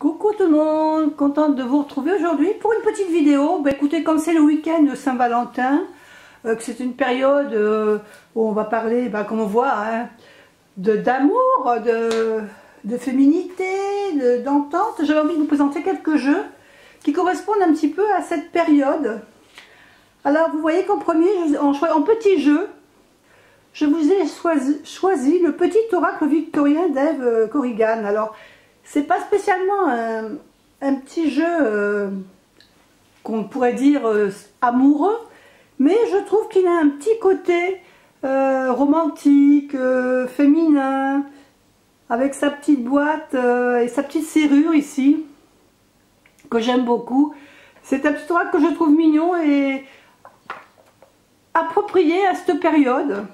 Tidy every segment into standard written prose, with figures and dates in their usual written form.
Coucou tout le monde, contente de vous retrouver aujourd'hui pour une petite vidéo. Écoutez, comme c'est le week-end de Saint-Valentin, que c'est une période où on va parler, comme on voit, hein, d'amour, de féminité, d'entente, j'avais envie de vous présenter quelques jeux qui correspondent un petit peu à cette période. Alors vous voyez qu'en premier, en petit jeu, je vous ai choisi le petit oracle victorien d'Eve Corrigan. Alors, c'est pas spécialement un petit jeu qu'on pourrait dire amoureux, mais je trouve qu'il a un petit côté romantique, féminin, avec sa petite boîte et sa petite serrure ici, que j'aime beaucoup. C'est un petit oracle que je trouve mignon et approprié à cette période.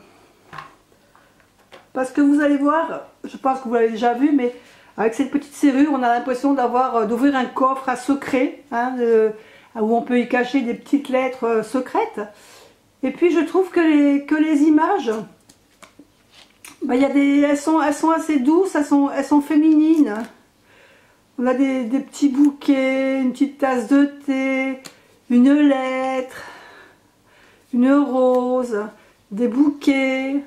Parce que vous allez voir, je pense que vous l'avez déjà vu, mais avec cette petite serrure, on a l'impression d'ouvrir un coffre à secret, hein, où on peut y cacher des petites lettres secrètes. Et puis je trouve que les images, elles sont assez douces, elles sont féminines. On a des petits bouquets, une petite tasse de thé, une lettre, une rose, des bouquets.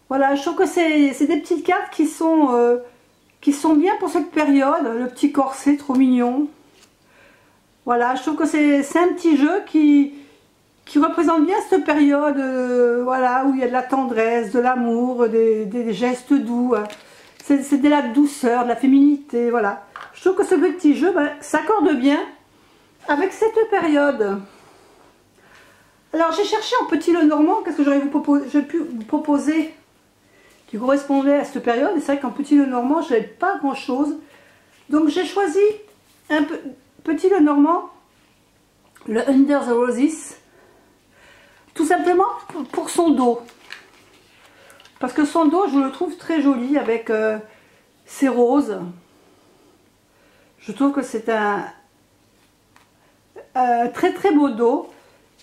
Voilà, je trouve que c'est des petites cartes qui sont bien pour cette période. Le petit corset trop mignon. Voilà, je trouve que c'est un petit jeu qui représente bien cette période voilà, où il y a de la tendresse, de l'amour, des gestes doux. C'est de la douceur, de la féminité, voilà. Je trouve que ce petit jeu s'accorde bien avec cette période. Alors j'ai cherché en petit Lenormand, qu'est-ce que j'aurais pu vous proposer qui correspondait à cette période. Et c'est vrai qu'en petit Lenormand, je n'avais pas grand chose. Donc j'ai choisi un petit Lenormand, le Under the Roses, tout simplement pour son dos. Parce que son dos, je le trouve très joli avec ses roses. Je trouve que c'est un très très beau dos.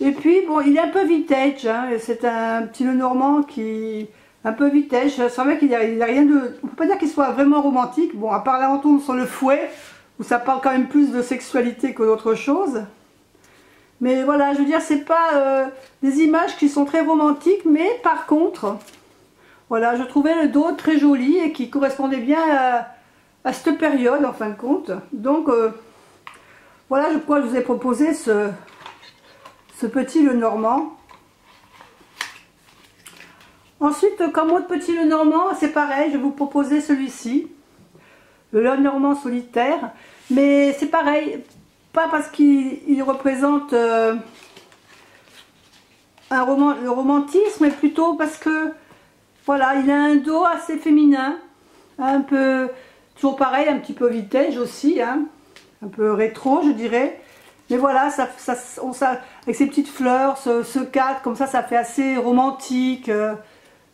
Et puis, bon, il est un peu vintage, hein, c'est un petit Lenormand qui un peu vintage. C'est vrai qu'il n'y a rien de... On ne peut pas dire qu'il soit vraiment romantique. Bon, à part la rentonne sur le fouet, où ça parle quand même plus de sexualité que d'autre chose. Mais voilà, je veux dire, c'est pas des images qui sont très romantiques, mais par contre, voilà, je trouvais le dos très joli et qui correspondait bien à cette période, en fin de compte. Donc, voilà pourquoi je vous ai proposé ce petit Lenormand. Ensuite, comme autre petit Lenormand, c'est pareil, je vais vous proposer celui-ci, le Lenormand solitaire, mais c'est pareil, pas parce qu'il représente le romantisme, mais plutôt parce que, voilà, il a un dos assez féminin, un peu, toujours pareil, un petit peu vintage aussi, hein, un peu rétro, je dirais. Mais voilà, avec ces petites fleurs, ce cadre, comme ça fait assez romantique.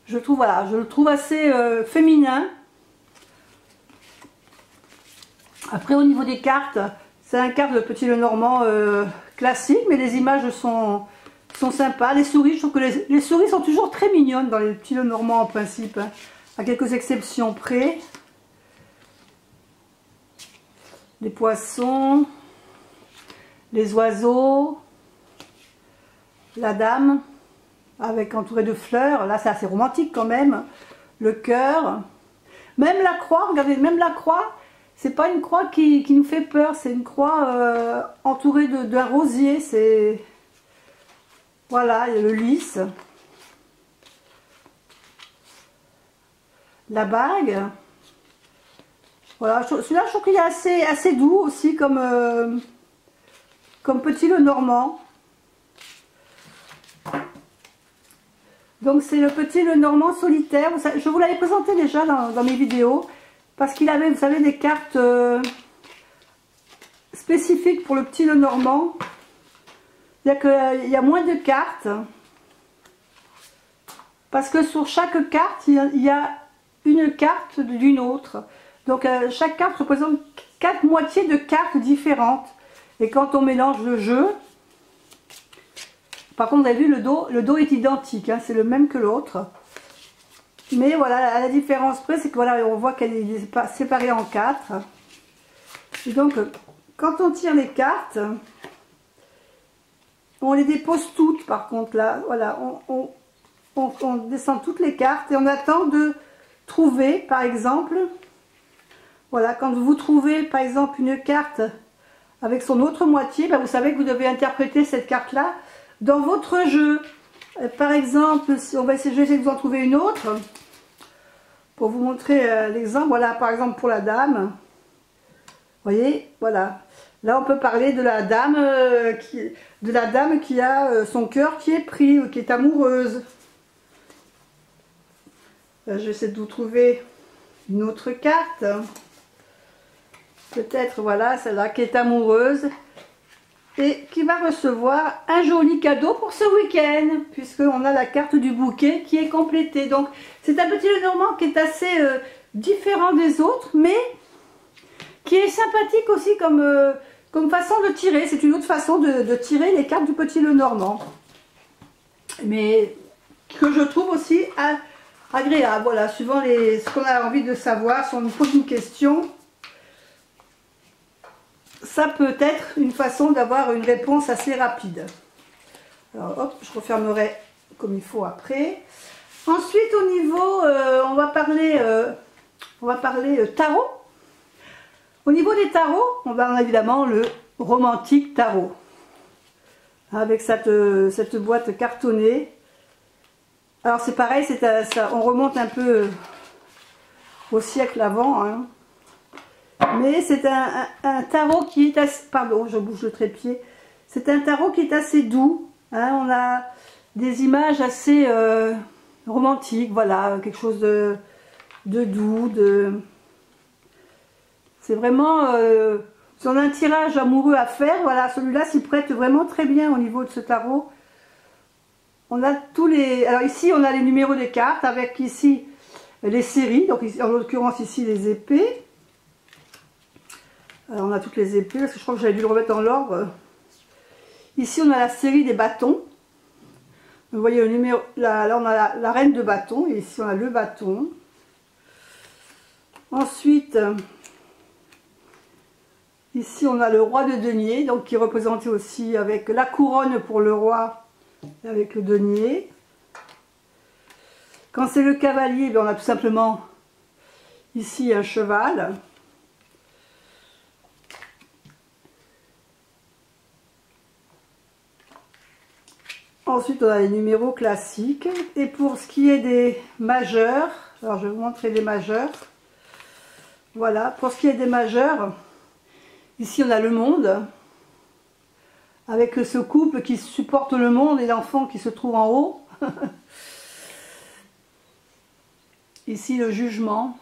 Je le trouve assez féminin. Après, au niveau des cartes, c'est un carte de petit Lenormand classique, mais les images sont sympas. Les souris, je trouve que les souris sont toujours très mignonnes dans les petits Lenormand en principe, hein, à quelques exceptions près. Les poissons, les oiseaux, la dame avec entourée de fleurs, là c'est assez romantique quand même, le cœur, même la croix, regardez, même la croix, c'est pas une croix qui nous fait peur, c'est une croix entourée d'un rosier, c'est, voilà, il y a le lys, la bague, voilà, celui-là je trouve qu'il est assez doux aussi comme petit Lenormand. Donc c'est le petit Lenormand solitaire. Je vous l'avais présenté déjà dans mes vidéos. Parce qu'il avait, vous savez, des cartes spécifiques pour le petit Lenormand. Il y a moins de cartes. Parce que sur chaque carte, il y a une carte d'une autre. Donc chaque carte représente 4 moitiés de cartes différentes. Et quand on mélange le jeu, par contre vous avez vu, le dos est identique, hein, c'est le même que l'autre. Mais voilà, à la différence près, c'est que voilà, on voit qu'elle est séparée en 4. Et donc, quand on tire les cartes, on les dépose toutes par contre là. Voilà, on descend toutes les cartes et on attend de trouver, par exemple, voilà, quand vous trouvez par exemple une carte avec son autre moitié, ben vous savez que vous devez interpréter cette carte-là dans votre jeu. Par exemple, si on va essayer, je vais essayer de vous en trouver une autre pour vous montrer l'exemple. Voilà, par exemple pour la dame. Vous voyez, voilà. Là, on peut parler de la dame qui a son cœur qui est pris, ou qui est amoureuse. Je vais essayer de vous trouver une autre carte. Peut-être, voilà, celle-là qui est amoureuse et qui va recevoir un joli cadeau pour ce week-end, puisqu'on a la carte du bouquet qui est complétée. Donc, c'est un petit Lenormand qui est assez différent des autres, mais qui est sympathique aussi comme façon de tirer. C'est une autre façon de tirer les cartes du petit Lenormand, mais que je trouve aussi agréable. Voilà, suivant ce qu'on a envie de savoir, si on nous pose une question, ça peut être une façon d'avoir une réponse assez rapide. Alors hop, je refermerai comme il faut après. Ensuite, au niveau, on va parler tarot. Au niveau des tarots, on va évidemment le romantique tarot, avec cette boîte cartonnée. Alors c'est pareil, on remonte un peu au siècle avant, hein. Mais c'est un tarot qui est assez, pardon, je bouge le trépied. C'est un tarot qui est assez doux, hein. On a des images assez romantiques, voilà, quelque chose de doux, c'est vraiment, si on a un tirage amoureux à faire, voilà, celui-là s'y prête vraiment très bien au niveau de ce tarot. On a tous les, alors ici on a les numéros des cartes avec ici les séries, donc ici, en l'occurrence ici les épées. Alors on a toutes les épées, parce que je crois que j'avais dû le remettre dans l'ordre. Ici on a la série des bâtons. Vous voyez le numéro, là on a la reine de bâton, et ici on a le bâton. Ensuite, ici on a le roi de denier, donc qui est représenté aussi avec la couronne pour le roi, avec le denier. Quand c'est le cavalier, on a tout simplement ici un cheval. Ensuite, on a les numéros classiques. Et pour ce qui est des majeurs, alors je vais vous montrer les majeurs. Voilà, pour ce qui est des majeurs, ici on a le monde, avec ce couple qui supporte le monde et l'enfant qui se trouve en haut. Ici le jugement,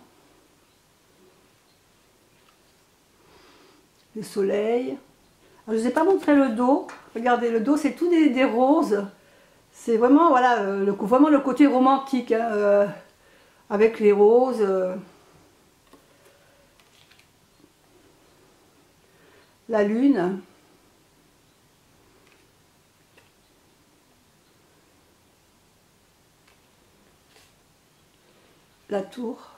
le soleil. Alors, je ne vous ai pas montré le dos. Regardez, le dos c'est tout des roses. C'est vraiment, voilà, vraiment le côté romantique, hein, avec les roses. La lune. La tour.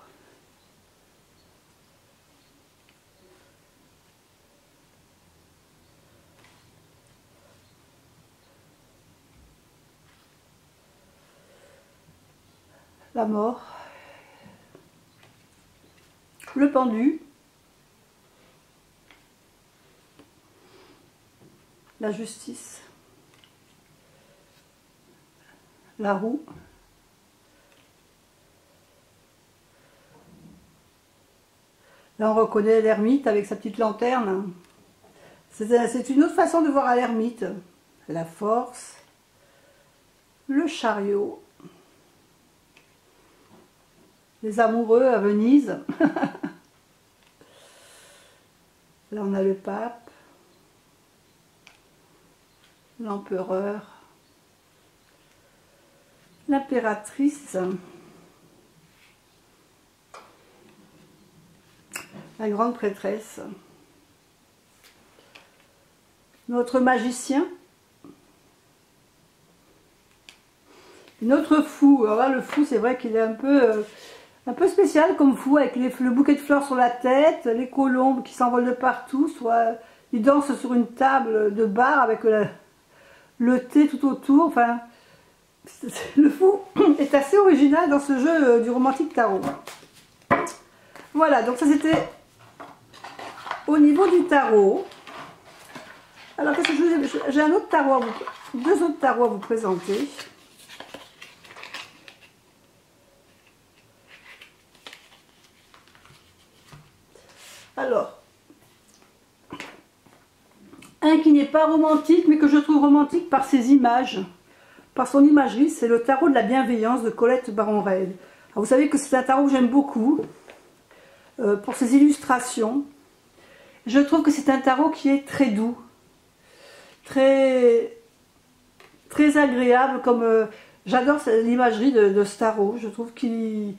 La mort. Le pendu. La justice. La roue. Là, on reconnaît l'ermite avec sa petite lanterne. C'est une autre façon de voir l'ermite. La force. Le chariot. Les amoureux à Venise. Là, on a le pape. L'empereur. L'impératrice. La grande prêtresse. Notre magicien. Notre fou. Alors là, le fou, c'est vrai qu'il est un peu un peu spécial comme vous, avec le bouquet de fleurs sur la tête, les colombes qui s'envolent de partout, soit ils dansent sur une table de bar avec le thé tout autour. Enfin, le fou est assez original dans ce jeu du romantique tarot. Voilà, donc ça c'était au niveau du tarot. Alors qu'est-ce que j'ai un autre tarot, deux autres tarots à vous présenter. Alors, un qui n'est pas romantique, mais que je trouve romantique par ses images, par son imagerie, c'est le tarot de la bienveillance de Colette Baron-Reid. Vous savez que c'est un tarot que j'aime beaucoup, pour ses illustrations. Je trouve que c'est un tarot qui est très doux, très agréable, comme j'adore l'imagerie de ce tarot. Je trouve qu'il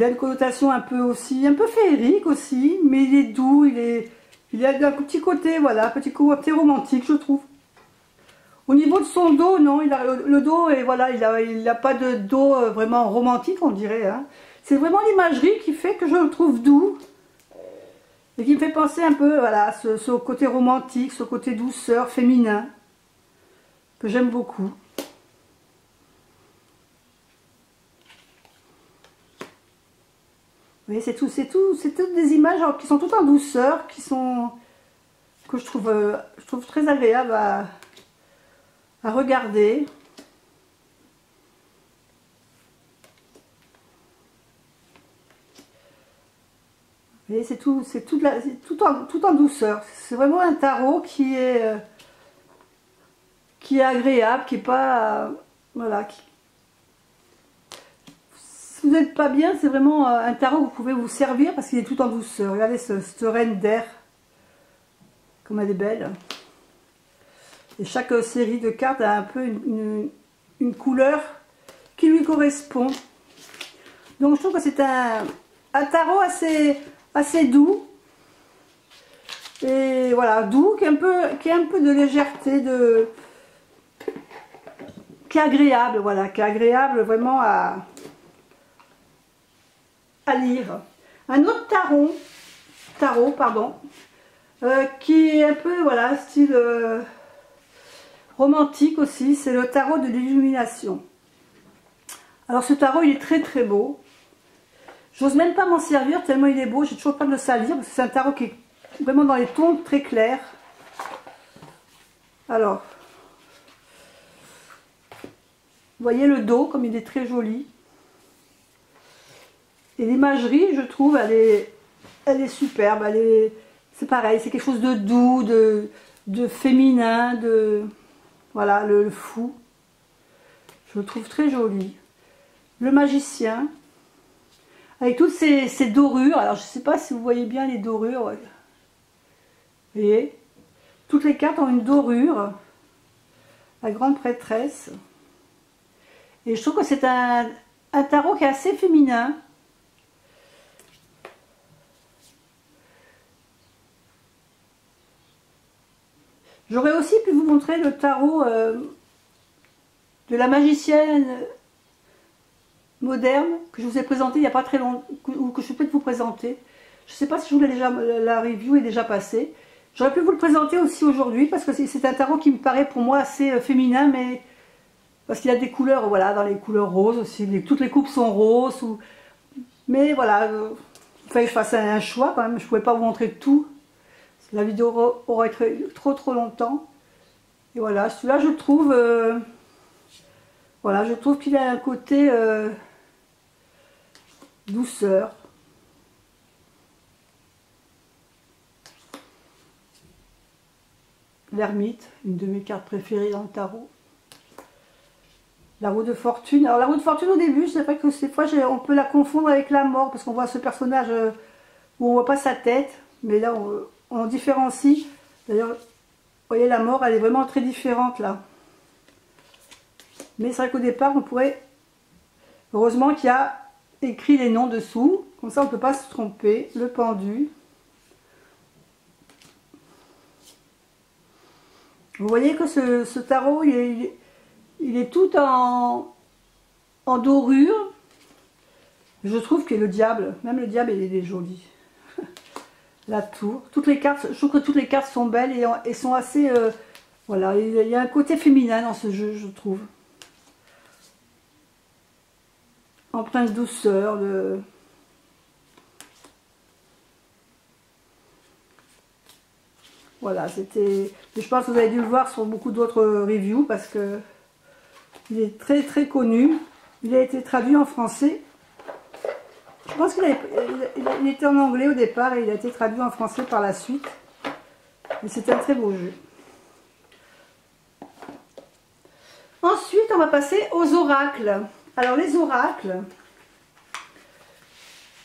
a une connotation un peu féerique aussi, mais il est doux, il a un petit côté, voilà, un petit côté romantique, je trouve. Au niveau de son dos, non, le dos, et voilà, il n'a pas de dos vraiment romantique, on dirait. Hein. C'est vraiment l'imagerie qui fait que je le trouve doux. Et qui me fait penser un peu, voilà, à ce côté romantique, ce côté douceur, féminin, que j'aime beaucoup. Vous voyez, c'est toutes des images qui sont toutes en douceur, que je trouve très agréable à regarder. Vous voyez, c'est tout en douceur. C'est vraiment un tarot qui est agréable, qui est pas, voilà. Si vous n'êtes pas bien, c'est vraiment un tarot que vous pouvez vous servir parce qu'il est tout en douceur. Regardez cette reine d'air, comme elle est belle. Et chaque série de cartes a un peu une couleur qui lui correspond. Donc je trouve que c'est un tarot assez doux. Et voilà, doux, qui a un peu de légèreté, qui est agréable, voilà, qui est agréable vraiment à lire. Un autre tarot, pardon, qui est un peu, voilà, style romantique aussi, c'est le tarot de l'illumination. Alors ce tarot, il est très beau. J'ose même pas m'en servir tellement il est beau, j'ai toujours peur de le salir, parce que c'est un tarot qui est vraiment dans les tons très clairs. Alors, vous voyez le dos, comme il est très joli. Et l'imagerie, je trouve, elle est superbe. C'est pareil, c'est quelque chose de doux, de féminin, voilà, le fou. Je le trouve très joli. Le magicien, avec toutes ces dorures. Alors, je ne sais pas si vous voyez bien les dorures. Vous voyez, toutes les cartes ont une dorure. La grande prêtresse. Et je trouve que c'est un tarot qui est assez féminin. J'aurais aussi pu vous montrer le tarot de la magicienne moderne que je vous ai présenté il n'y a pas très longtemps, ou que je vais peut-être vous présenter. Je ne sais pas si je vous l'ai déjà, la review est déjà passée. J'aurais pu vous le présenter aussi aujourd'hui parce que c'est un tarot qui me paraît pour moi assez féminin, mais parce qu'il a des couleurs, voilà, dans les couleurs roses aussi. Toutes les coupes sont roses, mais voilà, il fallait que je fasse un choix quand même. Je ne pouvais pas vous montrer tout. La vidéo aurait été trop longtemps. Et voilà, celui-là je trouve, voilà, je trouve qu'il a un côté douceur. L'ermite, une de mes cartes préférées dans le tarot. La roue de fortune. Alors la roue de fortune au début, c'est vrai que des fois on peut la confondre avec la mort parce qu'on voit ce personnage où on voit pas sa tête, mais là on différencie. D'ailleurs, vous voyez, la mort, elle est vraiment très différente là. Mais c'est vrai qu'au départ, on pourrait, heureusement qu'il y a écrit les noms dessous, comme ça on ne peut pas se tromper. Le pendu. Vous voyez que ce tarot, il est tout en dorure. Je trouve que le diable, même le diable, il est joli. La tour, toutes les cartes, je trouve que toutes les cartes sont belles et sont assez... voilà, il y a un côté féminin dans ce jeu, je trouve. Empreinte de douceur, Voilà, c'était... Je pense que vous avez dû le voir sur beaucoup d'autres reviews parce que il est très très connu. Il a été traduit en français. Je pense qu'il il était en anglais au départ et il a été traduit en français par la suite. Et c'est un très beau jeu. Ensuite, on va passer aux oracles. Alors les oracles,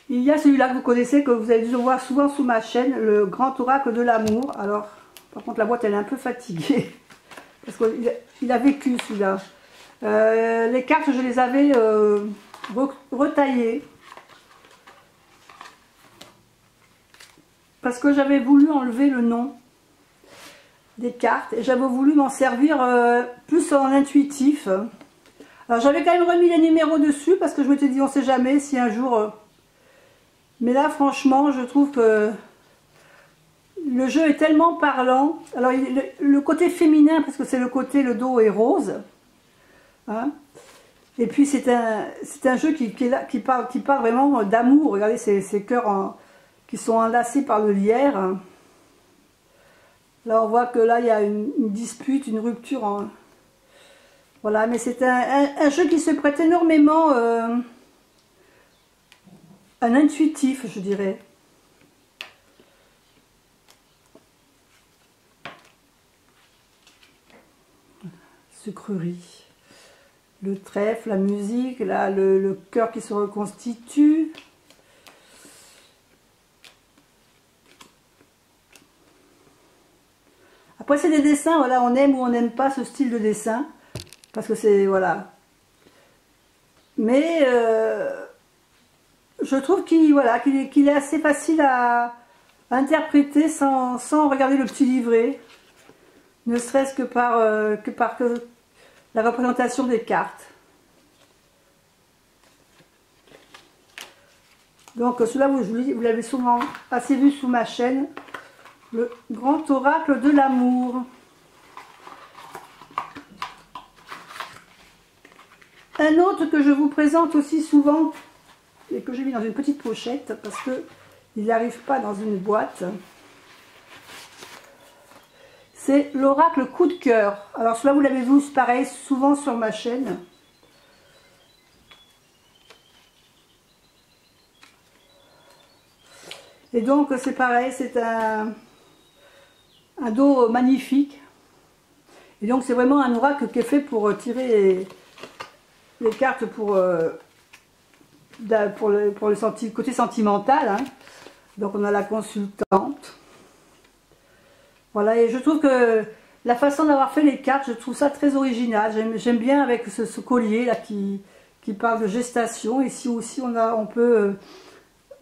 il y a celui-là que vous connaissez, que vous avez dû voir souvent sous ma chaîne, le grand oracle de l'amour. Alors, par contre la boîte elle est un peu fatiguée, parce qu'il a vécu celui-là. Les cartes, je les avais retaillées, parce que j'avais voulu enlever le nom des cartes, et j'avais voulu m'en servir plus en intuitif. Alors j'avais quand même remis les numéros dessus, parce que je m'étais dit on sait jamais si un jour... Mais là franchement je trouve que le jeu est tellement parlant. Alors le côté féminin, parce que c'est le côté, le dos est rose, hein. Et puis c'est un jeu qui parle vraiment d'amour. Regardez ces cœurs qui sont enlacés par le lierre. Là on voit que là il y a une dispute, une rupture. Voilà, mais c'est un jeu qui se prête énormément un intuitif, je dirais. Sucrerie. Le trèfle, la musique, là, le cœur qui se reconstitue. Après, c'est des dessins, voilà, on aime ou on n'aime pas ce style de dessin. Parce que c'est, voilà. Mais... je trouve qu'il est assez facile à interpréter sans regarder le petit livret, ne serait-ce que par la représentation des cartes. Donc cela, vous l'avez souvent assez vu sous ma chaîne, le grand oracle de l'amour. Un autre que je vous présente aussi souvent, et que j'ai mis dans une petite pochette parce que il n'arrive pas dans une boîte, c'est l'oracle coup de cœur. Alors cela vous l'avez vu pareil souvent sur ma chaîne. Et donc c'est pareil, c'est un dos magnifique. Et donc c'est vraiment un oracle qui est fait pour tirer les cartes pour le côté sentimental, hein. Donc on a la consultante. Voilà, et je trouve que la façon d'avoir fait les cartes, je trouve ça très original. J'aime bien avec ce collier là qui parle de gestation. Ici aussi on peut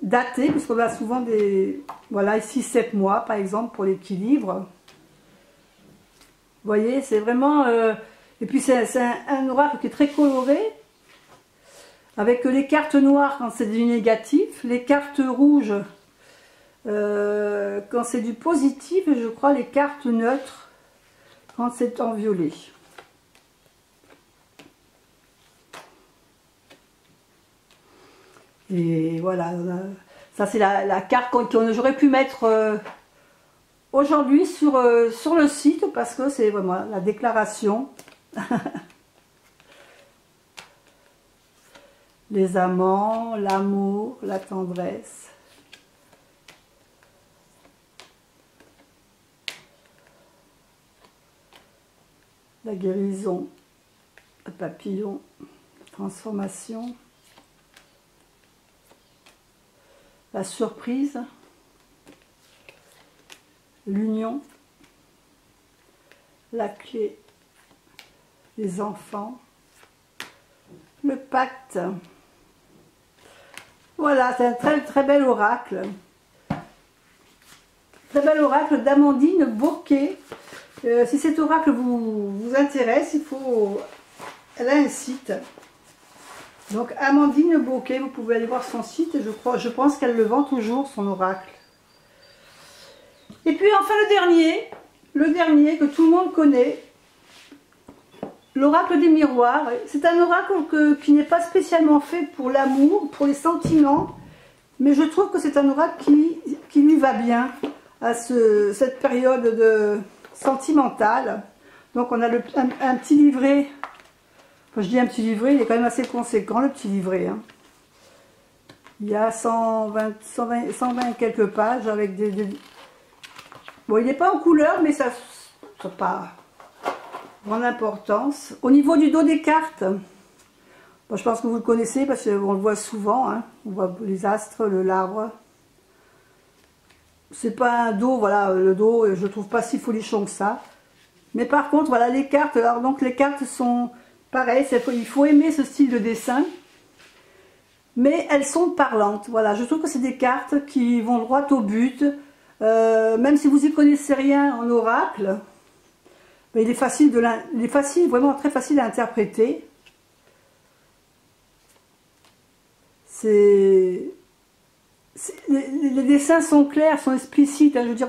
dater, puisqu'on a souvent des... Voilà, ici 7 mois par exemple pour l'équilibre. Vous voyez, c'est vraiment... et puis c'est un oracle qui est très coloré, avec les cartes noires quand c'est du négatif, les cartes rouges quand c'est du positif, et je crois les cartes neutres quand c'est en violet. Et voilà, ça c'est la carte que j'aurais pu mettre aujourd'hui sur le site, parce que c'est vraiment la déclaration. Les amants, l'amour, la tendresse. La guérison, le papillon, la transformation, la surprise, l'union, la clé, les enfants, le pacte. Voilà, c'est un très très bel oracle. Très bel oracle d'Amandine Bourquet. Si cet oracle vous intéresse, elle a un site. Donc Amandine Bouquet, vous pouvez aller voir son site, je pense qu'elle le vend toujours, son oracle. Et puis enfin le dernier que tout le monde connaît, l'oracle des miroirs. C'est un oracle qui n'est pas spécialement fait pour l'amour, pour les sentiments, mais je trouve que c'est un oracle qui lui va bien à cette période sentimentale. Donc on a un petit livret, enfin, je dis un petit livret, il est quand même assez conséquent le petit livret. Hein. Il y a 120 et quelques pages avec Bon, il n'est pas en couleur, mais ça n'a pas grande importance. Au niveau du dos des cartes, bon, je pense que vous le connaissez parce qu'on le voit souvent. Hein. On voit les astres, l'arbre. C'est pas un dos, voilà, le dos, je trouve pas si folichon que ça. Mais par contre, voilà, les cartes, alors donc les cartes sont pareilles, il faut aimer ce style de dessin. Mais elles sont parlantes, voilà, je trouve que c'est des cartes qui vont droit au but. Même si vous n'y connaissez rien en oracle, mais il est facile, vraiment très facile à interpréter. Les dessins sont clairs, sont explicites, hein, je veux dire,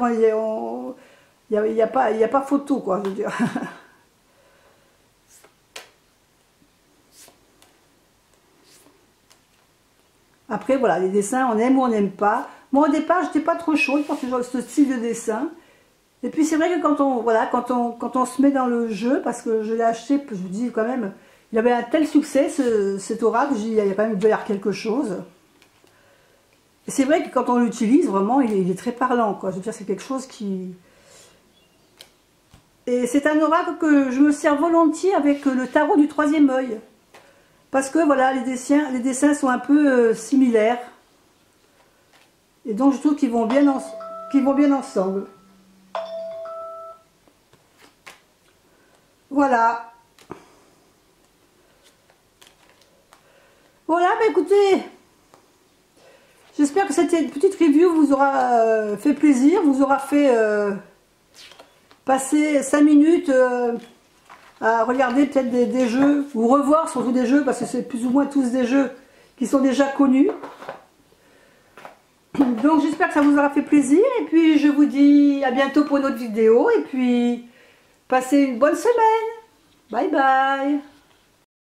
il n'y a pas photo, quoi, je veux dire. Après, voilà, les dessins, on aime ou on n'aime pas. Moi, au départ, j'étais pas trop chaude pour ce style de dessin. Et puis, c'est vrai que quand on se met dans le jeu, parce que je l'ai acheté, je vous dis quand même, il avait un tel succès, cet oracle, il y a quand même derrière quelque chose. Et c'est vrai que quand on l'utilise, vraiment, il est très parlant, quoi. Je veux dire, c'est quelque chose qui... Et c'est un oracle que je me sers volontiers avec le tarot du troisième œil. Parce que, voilà, les dessins sont un peu similaires. Et donc, je trouve qu'ils vont bien ensemble. Voilà. Voilà, bah écoutez, j'espère que cette petite review vous aura fait plaisir, vous aura fait passer 5 minutes à regarder peut-être des jeux, ou revoir surtout des jeux, parce que c'est plus ou moins tous des jeux qui sont déjà connus. Donc j'espère que ça vous aura fait plaisir, et puis je vous dis à bientôt pour une autre vidéo, et puis passez une bonne semaine. Bye bye.